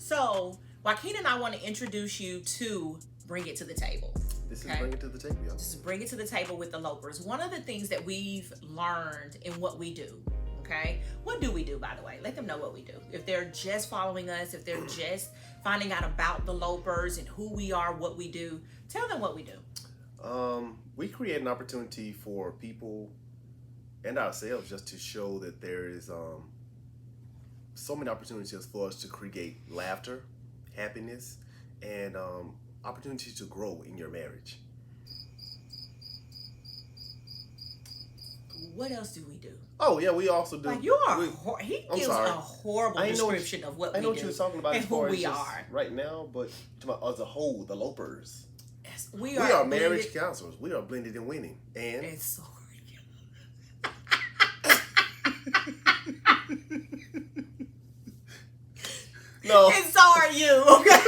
So, Joaquin and I want to introduce you to Bring It to the Table. This is Bring It to the Table, y'all. This is Bring It to the Table with the Lopers. One of the things that we've learned in what we do, okay? What do we do, by the way? Let them know what we do. If they're just following us, if they're just finding out about the Lopers and who we are, what we do, tell them what we do. We create an opportunity for people and ourselves just to show that there is so many opportunities for us to create laughter, happiness, and opportunities to grow in your marriage. What else do we do? Oh yeah, we also do. Like you are, he gives a horrible description of what we do. I know what you were talking about and as far who as we are right now, but as a whole, the Lopers. Yes, we are marriage counselors. We are blended and winning, and it's no, and so are you. Okay,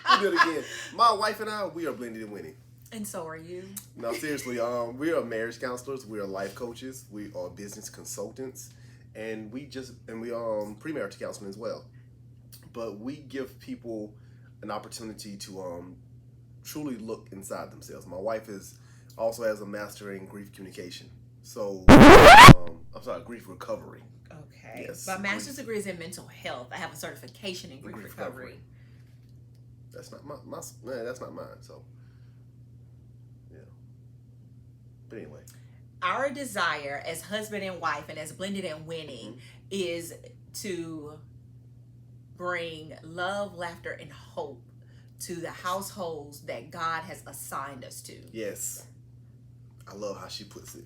we do it again. My wife and I, we are blended and winning. And so are you. No, seriously, we are marriage counselors. We are life coaches. We are business consultants, and we are premarital counseling as well. But we give people an opportunity to truly look inside themselves. My wife also has a master in grief communication. So, grief recovery. Okay. Yes. My master's degree is in mental health. I have a certification in grief recovery. That's not that's not mine. So, yeah. But anyway, our desire as husband and wife and as blended and winning is to bring love, laughter, and hope to the households that God has assigned us to. Yes. I love how she puts it.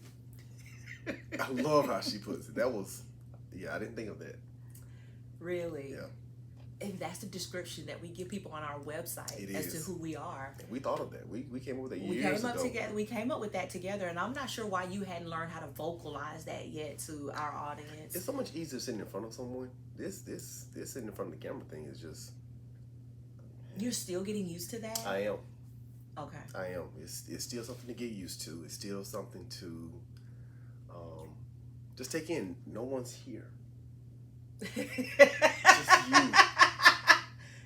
I love how she puts it. I didn't think of that. Really? Yeah. And that's the description that we give people on our website as to who we are. And we thought of that. We came up with that years ago. We came up with that together, and I'm not sure why you hadn't learned how to vocalize that yet to our audience. It's so much easier sitting in front of someone. This sitting in front of the camera thing is just... You're still getting used to that? I am. Okay. I am. It's still something to get used to. It's still something to just take in. No one's here. Just you.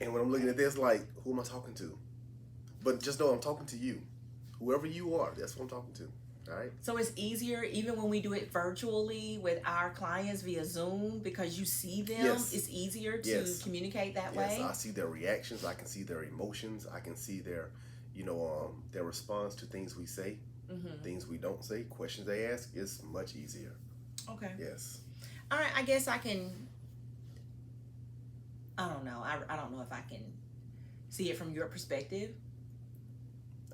And when I'm looking at this, like, who am I talking to? But just know I'm talking to you. Whoever you are, that's what I'm talking to. All right? So it's easier even when we do it virtually with our clients via Zoom because you see them. Yes. It's easier to communicate that way. Yes, I see their reactions. I can see their emotions. I can see their response to things we say, things we don't say, questions they ask. It's much easier. Okay. Yes. All right. I guess I can. I don't know. I don't know if I can see it from your perspective.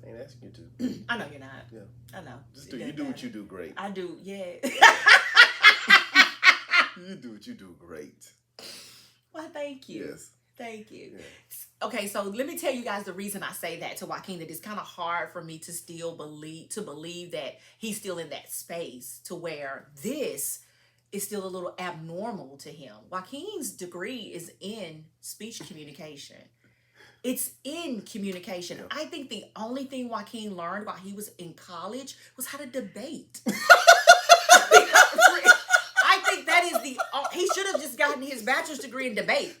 I ain't asking you to. I know you're not. Yeah. I know. You do what you do great. I do. Yeah. You do what you do great. Well, thank you. Yes. Thank you. Yes. Okay, so let me tell you guys the reason I say that to Joaquin, that it's kind of hard for me to still believe that he's still in that space to where this is still a little abnormal to him. Joaquin's degree is in speech communication. It's in communication. Yeah. I think the only thing Joaquin learned while he was in college was how to debate. I think that is he should have just gotten his bachelor's degree in debate.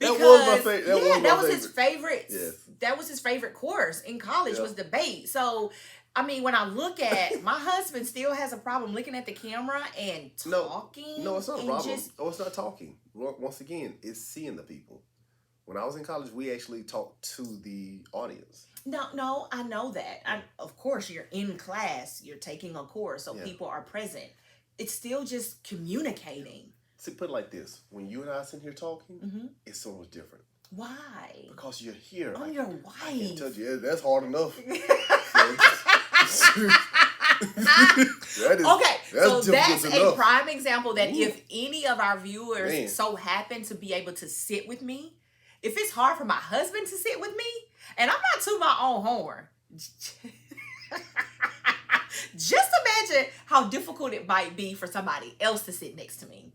That was my favorite. That was his favorite. Yes. That was his favorite course in college was debate. So, I mean, when I look at my husband, still has a problem looking at the camera and talking. No, it's not a problem. It's not talking. Once again, it's seeing the people. When I was in college, we actually talked to the audience. No, I know that. Of course, you're in class. You're taking a course, so people are present. It's still just communicating. See, put it like this. When you and I sit here talking, it's so much different. Why? Because you're here. I'm your wife. I can't touch you. That's hard enough. That's a prime example that if any of our viewers so happen to be able to sit with me, if it's hard for my husband to sit with me, and I'm not to my own horn, just imagine how difficult it might be for somebody else to sit next to me.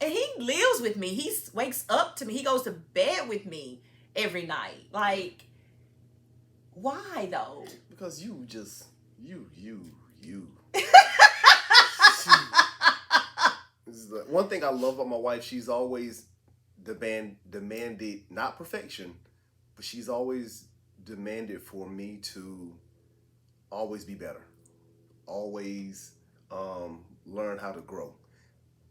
And he lives with me. He wakes up to me. He goes to bed with me every night. Like, why though? Because you. One thing I love about my wife, she's always demanded not perfection, but she's always demanded for me to always be better, always learn how to grow.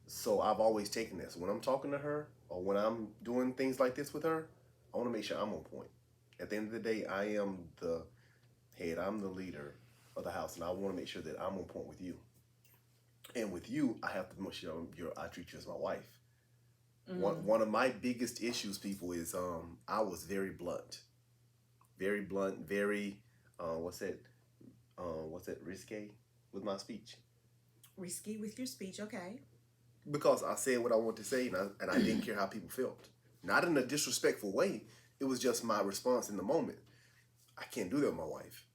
So I've always taken this. When I'm talking to her or when I'm doing things like this with her, I want to make sure I'm on point. At the end of the day, I am the head, I'm the leader of the house, and I want to make sure that I'm on point with you. And with you, I have to make sure I treat you as my wife. One of my biggest issues, people, is I was very blunt, very what's that risque with my speech. Risky with your speech, okay. Because I said what I wanted to say, and I didn't care how people felt. Not in a disrespectful way. It was just my response in the moment. I can't do that with my wife.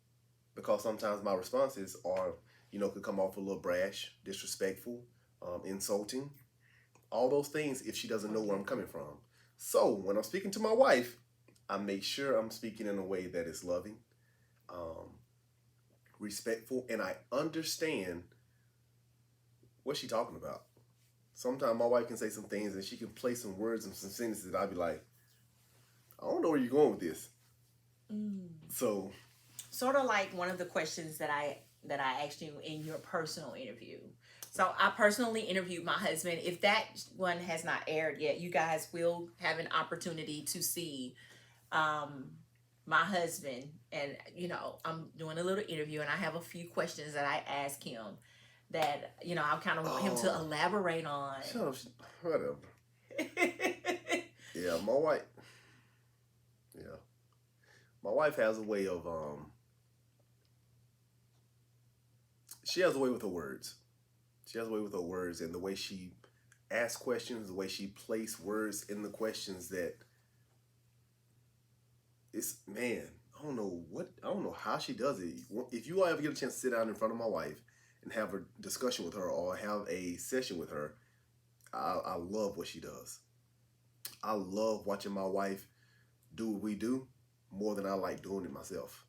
Because sometimes my responses are, could come off a little brash, disrespectful, insulting. All those things if she doesn't know where I'm coming from. So when I'm speaking to my wife, I make sure I'm speaking in a way that is loving, respectful, and I understand what she's talking about. Sometimes my wife can say some things and she can play some words and some sentences that I'd be like, I don't know where you're going with this. So, sort of like one of the questions that I asked you in your personal interview. So I personally interviewed my husband. If that one has not aired yet, you guys will have an opportunity to see my husband. And, I'm doing a little interview and I have a few questions that I ask him that, I kind of want him to elaborate on. Shut up. Whatever. Yeah, my wife. Yeah. My wife has a way of, she has a way with her words. She has a way with her words and the way she asks questions, the way she places words in the questions that I don't know how she does it. If you ever get a chance to sit down in front of my wife and have a discussion with her or have a session with her, I love what she does. I love watching my wife do what we do more than I like doing it myself.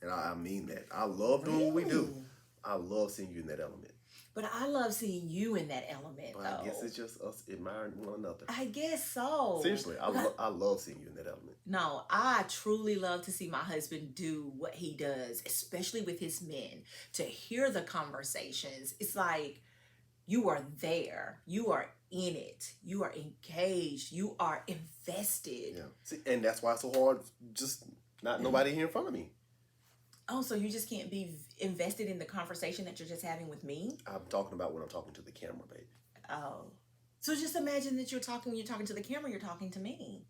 And I mean that. I love doing what we do. I love seeing you in that element. But I love seeing you in that element, But though. I guess it's just us admiring one another. I guess so. Seriously, I love seeing you in that element. No, I truly love to see my husband do what he does, especially with his men. To hear the conversations, it's like you are there. You are in it. You are engaged. You are invested. Yeah. See, and that's why it's so hard. Just not nobody here in front of me. Oh, so you just can't be invested in the conversation that you're just having with me? I'm talking about when I'm talking to the camera, baby. Oh. So just imagine that you're talking to the camera, you're talking to me.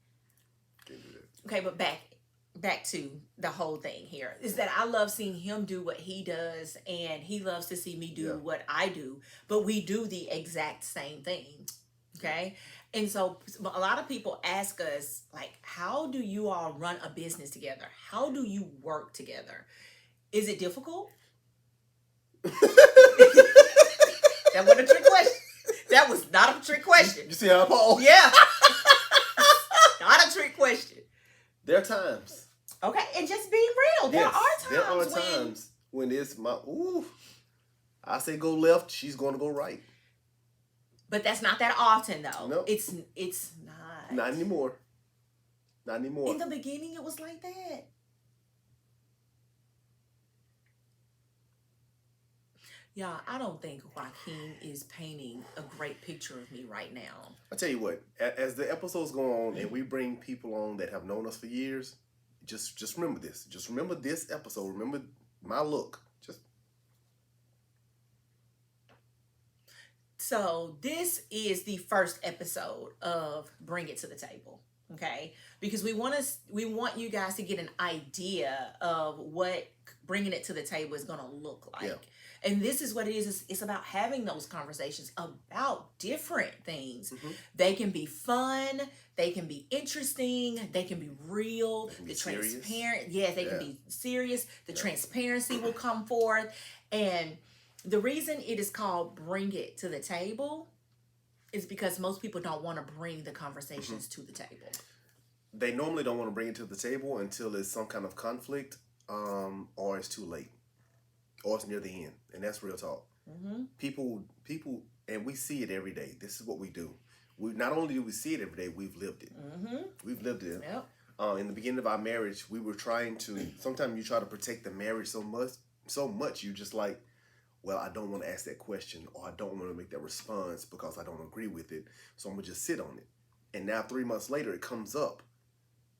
Can't do that. Okay, but back to the whole thing here is that I love seeing him do what he does and he loves to see me do what I do, but we do the exact same thing. Okay. And so a lot of people ask us, like, how do you all run a business together? How do you work together? Is it difficult? That wasn't a trick question. That was not a trick question. You see how I pause? Yeah. Not a trick question. There are times. Okay, and just being real. There are times when it's I say go left, she's going to go right. But that's not that often, though. Nope. It's not. Not anymore. Not anymore. In the beginning, it was like that. Yeah, I don't think Joaquin is painting a great picture of me right now. I tell you what, as the episodes go on and we bring people on that have known us for years, just remember this. Just remember this episode. Remember my look. So this is the first episode of Bring It to the Table, okay? Because we want you guys to get an idea of what bringing it to the table is going to look like. Yeah. And this is what it is. It's about having those conversations about different things. Mm-hmm. They can be fun. They can be interesting. They can be real. They can be transparent. Yes, they can be serious. The transparency will come forth. And the reason it is called Bring It to the Table is because most people don't want to bring the conversations to the table. They normally don't want to bring it to the table until there's some kind of conflict, or it's too late, or it's near the end, and that's real talk. Mm-hmm. People, and we see it every day. This is what we do. We not only do we see it every day, we've lived it. Mm-hmm. We've lived it. Yep. In the beginning of our marriage, we were trying to. Sometimes you try to protect the marriage so much. You just like, well, I don't want to ask that question, or I don't want to make that response because I don't agree with it. So I'm gonna just sit on it. And now 3 months later, it comes up,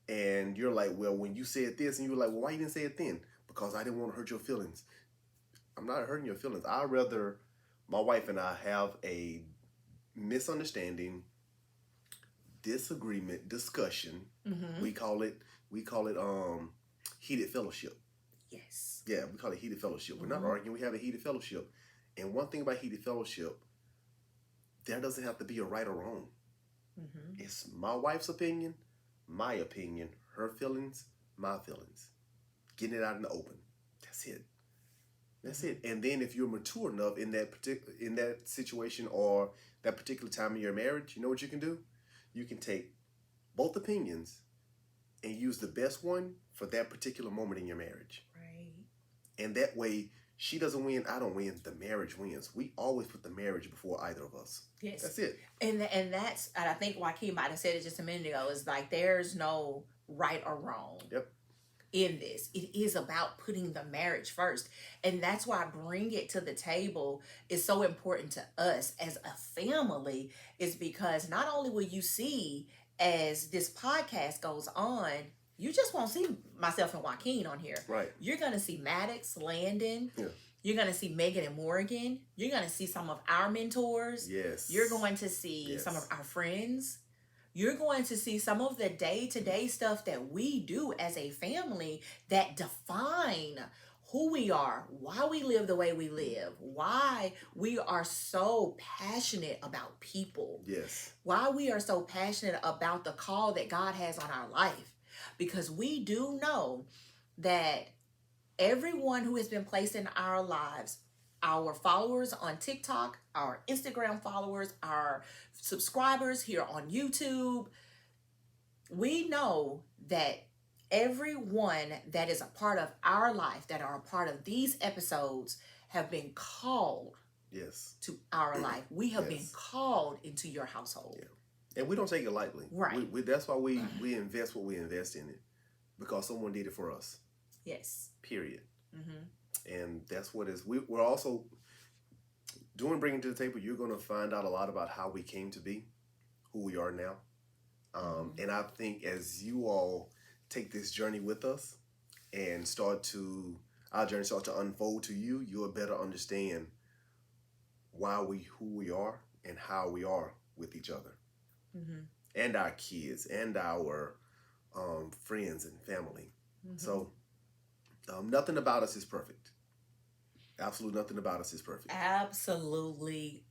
and you're like, well, when you said this, and you were like, well, why you didn't say it then? Because I didn't want to hurt your feelings. I'm not hurting your feelings. I'd rather my wife and I have a misunderstanding, disagreement, discussion. Mm-hmm. We call it heated fellowship. Yes. Yeah, we call it heated fellowship. We're not Mhm. arguing, we have a heated fellowship. And one thing about heated fellowship, there doesn't have to be a right or wrong. Mm-hmm. It's my wife's opinion, my opinion, her feelings, my feelings. Getting it out in the open. That's it. That's it. And then if you're mature enough in that situation or that particular time in your marriage, you know what you can do? You can take both opinions and use the best one for that particular moment in your marriage. Right. And that way, she doesn't win, I don't win, the marriage wins. We always put the marriage before either of us. Yes. That's it. And I think Joaquin might have said it just a minute ago, is like there's no right or wrong. Yep. In this, it is about putting the marriage first, and that's why bring it to the table is so important to us as a family, is because not only will you see as this podcast goes on, you just won't see myself and Joaquin on here. Right. You're gonna see Maddox, Landon. Yeah. You're gonna see Megan and Morgan. You're gonna see some of our mentors. Yes. You're going to see some of our friends. You're going to see some of the day-to-day stuff that we do as a family that define who we are, why we live the way we live, why we are so passionate about people, Yes. why we are so passionate about the call that God has on our life. Because we do know that everyone who has been placed in our lives, our followers on TikTok, our Instagram followers, our subscribers here on YouTube, we know that everyone that is a part of our life, that are a part of these episodes, have been called Yes. to our life. We have been Yes. called into your household. Yeah. And we don't take it lightly. Right. That's why we invest what we invest in it. Because someone did it for us. Yes. Period. Mm-hmm. And that's what is. We're also doing Bringing to the Table. You're going to find out a lot about how we came to be, who we are now. And I think as you all take this journey with us and our journey starts to unfold to you, you'll better understand who we are and how we are with each other. Mm-hmm. And our kids and our friends and family. Mm-hmm. So nothing about us is perfect. Absolutely nothing about us is perfect. Absolutely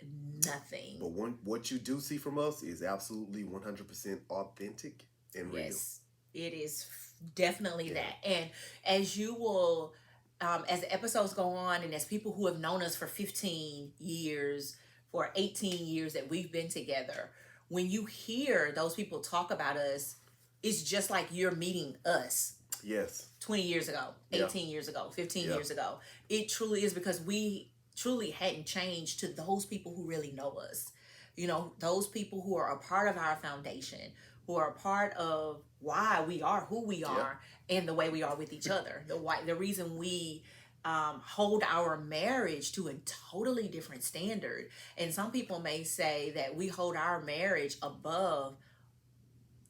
nothing. But what you do see from us is absolutely 100% authentic and real. Yes, it is definitely that. And as you will, as the episodes go on, and as people who have known us for 15 years, for 18 years that we've been together, when you hear those people talk about us, it's just like you're meeting us. Yes. 20 years ago, 18 years ago, 15 years ago. It truly is, because we truly hadn't changed to those people who really know us. You know, those people who are a part of our foundation, who are a part of why we are who we are and the way we are with each other. The reason we hold our marriage to a totally different standard. And some people may say that we hold our marriage above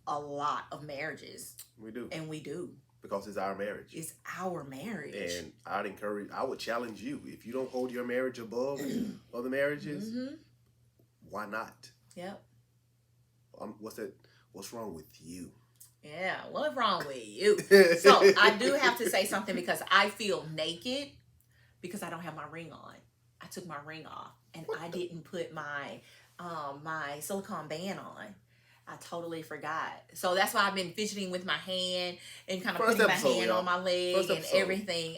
a lot of marriages. We do. And we do. Because it's our marriage. It's our marriage. And I would challenge you, if you don't hold your marriage above other marriages, why not? Yep. What's wrong with you? Yeah, what's wrong with you? So I do have to say something, because I feel naked because I don't have my ring on. I took my ring off, and I didn't put my silicone band on. I totally forgot. So that's why I've been fidgeting with my hand and kind of putting my hand on my leg and everything.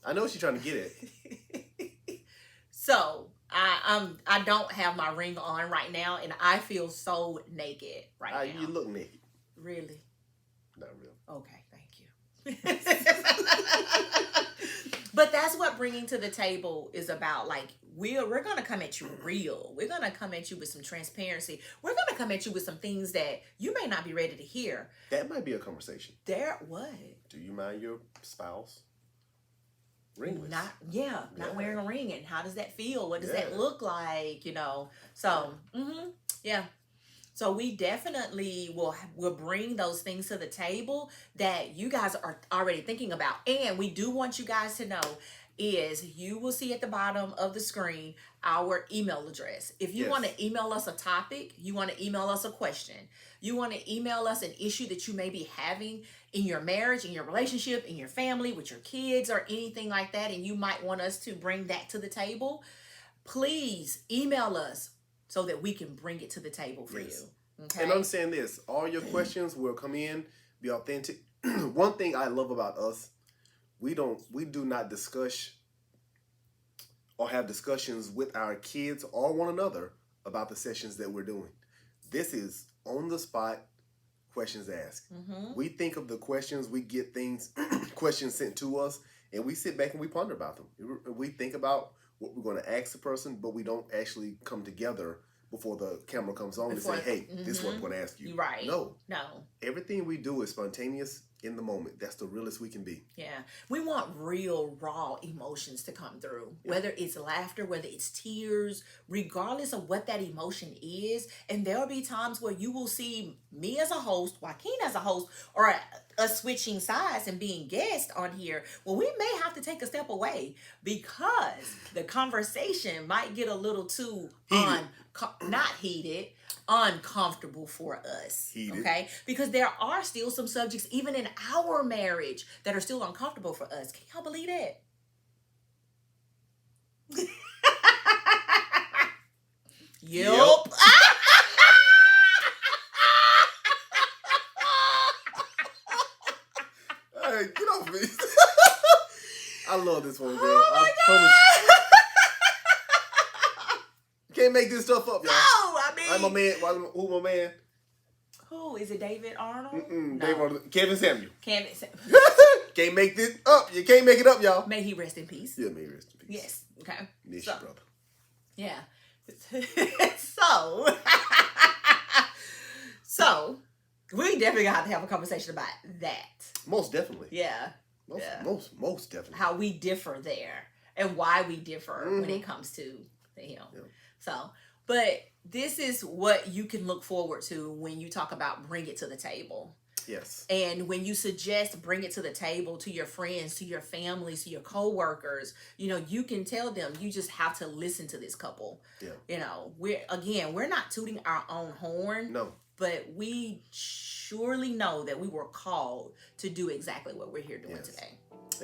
I know what you're trying to get at. So I don't have my ring on right now, and I feel so naked right now. You look naked. Really? Not real. Okay, thank you. But that's what bringing to the table is about. Like, we're gonna come at you real. We're gonna come at you with some transparency. We're gonna come at you with some things that you may not be ready to hear. That might be a conversation. What? Do you mind your spouse ringless? Not wearing a ring. And how does that feel? What does that Yeah. look like? So yeah. So we definitely will bring those things to the table that you guys are already thinking about. And we do want you guys to know is you will see at the bottom of the screen our email address. If you Yes. want to email us a topic, you want to email us a question, you want to email us an issue that you may be having in your marriage, in your relationship, in your family, with your kids, or anything like that, and you might want us to bring that to the table, please email us so that we can bring it to the table for Yes. you. Okay. And understand this: all your questions will come in, be authentic. One thing I love about us, we do not discuss or have discussions with our kids or one another about the sessions that we're doing. This is on the spot questions asked. We think of the questions, we get questions sent to us, and we sit back and we ponder about them. We think about what we're going to ask the person, but we don't actually come together before the camera comes on and say, hey, this is what I'm going to ask you. Right. No. No. Everything we do is spontaneous in the moment. That's the realest we can be. Yeah. We want real, raw emotions to come through. Yeah. Whether it's laughter, whether it's tears, regardless of what that emotion is. And there'll be times where you will see me as a host, Joaquin as a host, or us switching sides and being guests on here. Well, we may have to take a step away because the conversation might get a little too not heated, uncomfortable for us. Heated. Okay? Because there are still some subjects, even in our marriage, that are still uncomfortable for us. Can y'all believe that? Yup. Hey, get off me. I love this one, girl. Oh my I promise you. Can't make this stuff up, y'all. No, I mean, I'm my man. Who my man? who is it? David Arnold? Kevin Samuel. Kevin Samuel. Can't make this up. You can't make it up, y'all. May he rest in peace. Yeah, may he rest in peace. Yes. Okay. Miss So- you, brother. Yeah. So we definitely got to have a conversation about that. Most definitely. Yeah. Most definitely. How we differ there and why we differ when it Mhm. comes to him. Yeah. So, but this is what you can look forward to when you talk about bring it to the table. Yes. And when you suggest bring it to the table to your friends, to your families, to your coworkers, you can tell them you just have to listen to this couple. Yeah. We're not tooting our own horn, No. but we surely know that we were called to do exactly what we're here doing Yes. today.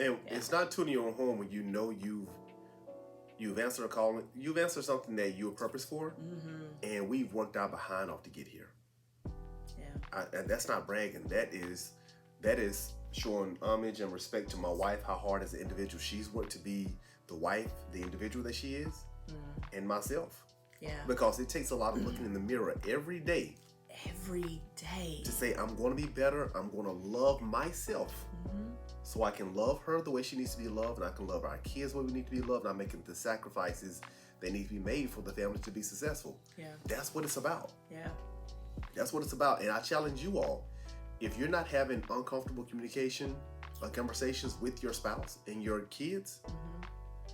And it's not tuning your own horn when you know you've answered a call. You've answered something that you were purposed for, and we've worked our behind off to get here. Yeah. And that's not bragging. That is showing homage and respect to my wife. How hard as an individual she's worked to be the wife, the individual that she is, and myself. Yeah. Because it takes a lot of looking in the mirror every day to say I'm going to be better. I'm going to love myself. So I can love her the way she needs to be loved, and I can love our kids the way we need to be loved, and I'm making the sacrifices that need to be made for the family to be successful. Yeah. That's what it's about. Yeah. That's what it's about. And I challenge you all, if you're not having uncomfortable communication or conversations with your spouse and your kids,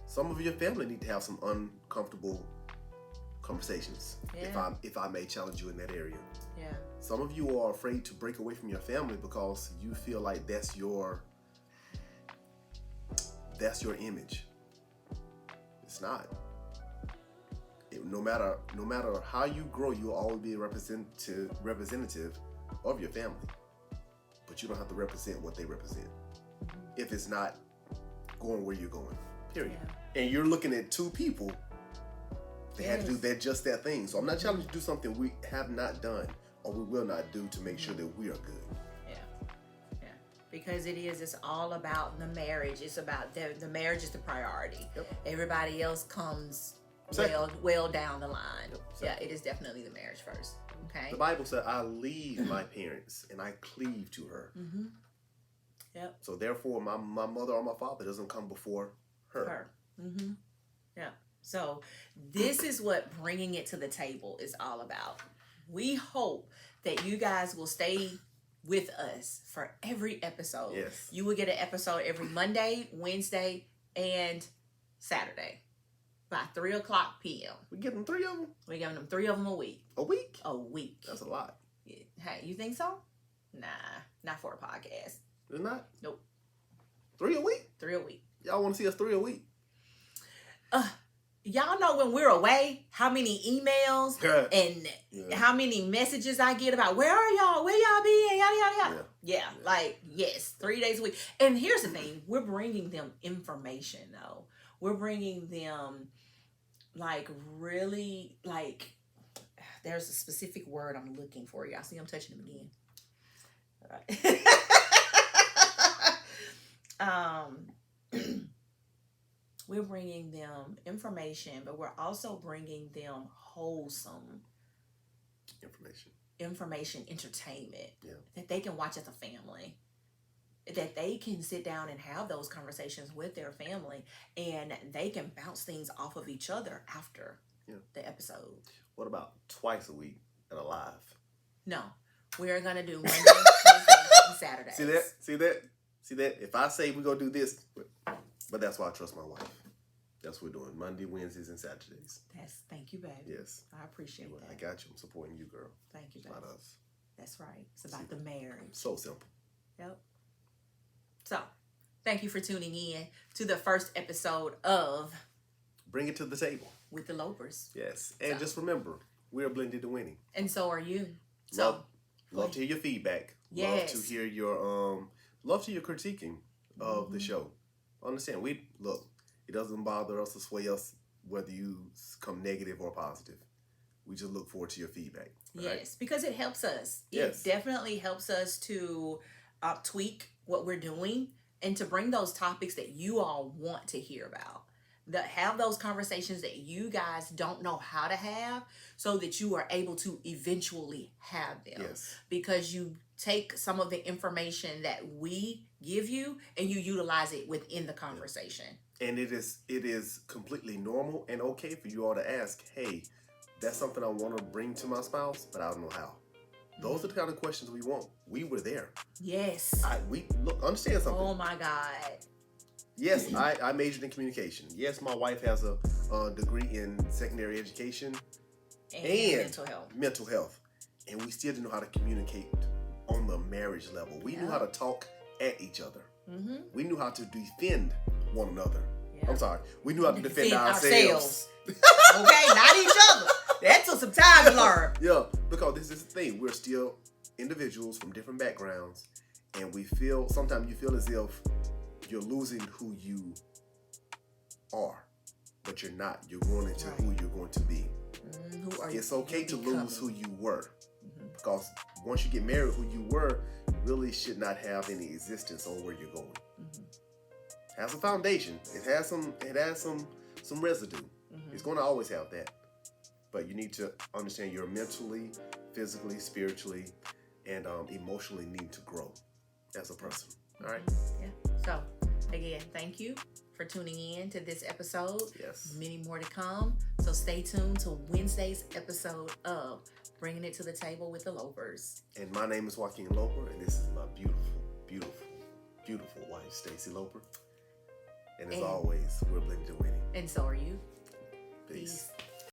some of your family need to have some uncomfortable conversations. Yeah. If I may challenge you in that area. Yeah. Some of you are afraid to break away from your family because you feel like that's your image. It's not. No matter how you grow, you'll always be a representative of your family. But you don't have to represent what they represent if it's not going where you're going. Period. Yeah. And you're looking at two people that had to do that thing. So I'm not challenging you to do something we have not done or we will not do to make sure that we are good. Because it's all about the marriage. It's about the marriage is the priority. Yep. Everybody else comes Second. well down the line. Yep. Yeah, it is definitely the marriage first. Okay. The Bible said, I leave my parents and I cleave to her. Yep. So therefore, my mother or my father doesn't come before Her. Mm-hmm. Yeah. So this is what bringing it to the table is all about. We hope that you guys will stay with us for every episode. Yes. You will get an episode every Monday, Wednesday, and Saturday by 3:00 p.m. We getting 3 of them? We're giving them 3 of them a week. A week? A week. That's a lot. Hey, you think so? Nah, not for a podcast. It's not? Nope. 3 a week? 3 a week. Y'all want to see us 3 a week? Y'all know when we're away, how many emails and how many messages I get about where are y'all? Where y'all be? Yada, yada, yada. Yeah, like, yes, 3 days a week. And here's the thing. We're bringing them information, though. We're bringing them, like, really, like, there's a specific word I'm looking for. Y'all see I'm touching them again. All right. We're bringing them information, but we're also bringing them wholesome information, entertainment that they can watch as a family, that they can sit down and have those conversations with their family, and they can bounce things off of each other after the episode. What about twice a week and a live? No, we're going to do Monday, Tuesday, and Saturday. See that? If I say we're going to do this, but that's why I trust my wife. That's what we're doing. Monday, Wednesdays, and Saturdays. Thank you, baby. Yes. I appreciate that. I got you. I'm supporting you, girl. Thank you, baby. It's about us. That's right. It's about the marriage. So simple. Yep. So, thank you for tuning in to the first episode of Bring It to the Table with the Lopers. Yes. And just remember, we're blended to winning. And so are you. Love to hear your feedback. Yes. Love to hear your critiquing of the show. Understand, it doesn't bother us to sway us whether you come negative or positive. We just look forward to your feedback. Yes, right? because it helps us. Yes. It definitely helps us to tweak what we're doing and to bring those topics that you all want to hear about. Have those conversations that you guys don't know how to have so that you are able to eventually have them. Yes. Because you take some of the information that we give you and you utilize it within the conversation. And it is completely normal and okay for you all to ask, hey, that's something I want to bring to my spouse, but I don't know how. Those are the kind of questions we want. We were there. Yes. Understand something. Oh my God. Yes, I majored in communication. Yes, my wife has a degree in secondary education and mental health. And we still didn't know how to communicate on the marriage level. We knew how to talk at each other. Mm-hmm. We knew how to defend one another. Yeah. I'm sorry. We knew how to defend ourselves. Okay, not each other. That took some time to learn. Yeah, because this is the thing. We're still individuals from different backgrounds. And sometimes you feel as if you're losing who you are, but you're not. You're going into who you're going to be. It's okay to lose who you were, because once you get married, who you were really should not have any existence on where you're going. It has a foundation. It has some residue. It's going to always have that, but you need to understand you're mentally, physically, spiritually, and emotionally need to grow as a person. All right. Yeah. So, again, thank you for tuning in to this episode. Yes. Many more to come. So stay tuned to Wednesday's episode of Bringing It to the Table with the Lopers. And my name is Joaquin Loper, and this is my beautiful, beautiful, beautiful wife, Stacy Loper. And as always, we're blended to winning. And so are you. Peace.